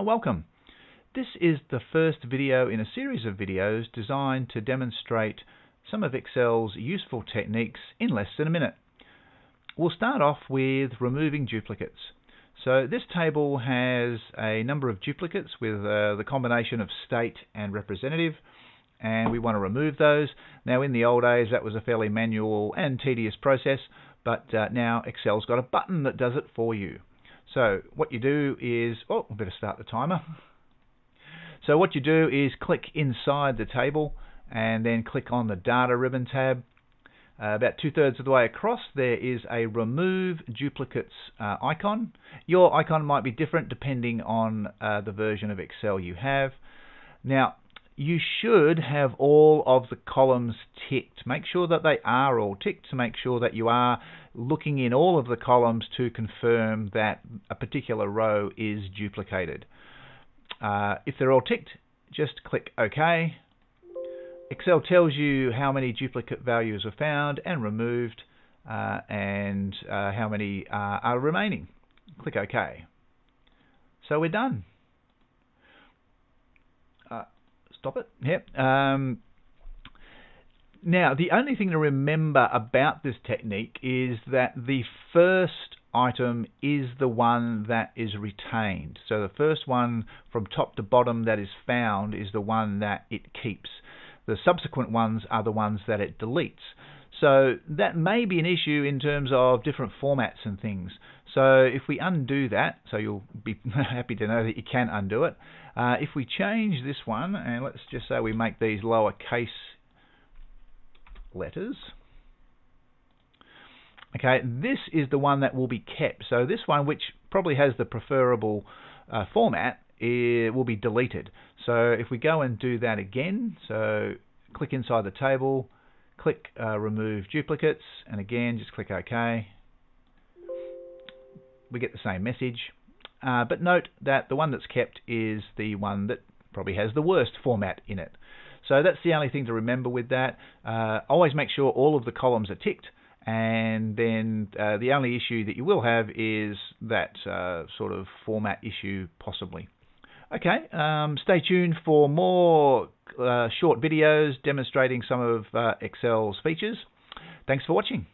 Welcome. This is the first video in a series of videos designed to demonstrate some of Excel's useful techniques in less than a minute. We'll start off with removing duplicates. So this table has a number of duplicates with the combination of state and representative, and we want to remove those. Now in the old days that was a fairly manual and tedious process, but now Excel's got a button that does it for you. So what you do is, I better start the timer. So what you do is click inside the table and then click on the data ribbon tab. About 2/3 of the way across there is a remove duplicates icon. Your icon might be different depending on the version of Excel you have. Now you should have all of the columns ticked. Make sure that they are all ticked to make sure that you are looking in all of the columns to confirm that a particular row is duplicated. If they're all ticked, just click OK. Excel tells you how many duplicate values are found and removed and how many are remaining. Click OK. So we're done. Stop it. Yep. Now, the only thing to remember about this technique is that the first item is the one that is retained. So the first one from top to bottom that is found is the one that it keeps. The subsequent ones are the ones that it deletes. So that may be an issue in terms of different formats and things. So if we undo that, so you'll be happy to know that you can undo it. If we change this one, and let's just say we make these lowercase letters. Okay, this is the one that will be kept. So this one, which probably has the preferable format, it will be deleted. So if we go and do that again, so click inside the table, click remove duplicates, and again just click OK. We get the same message, but note that the one that's kept is the one that probably has the worst format in it. So that's the only thing to remember with that. Always make sure all of the columns are ticked, and then the only issue that you will have is that sort of format issue possibly. Okay, stay tuned for more short videos demonstrating some of Excel's features. Thanks for watching.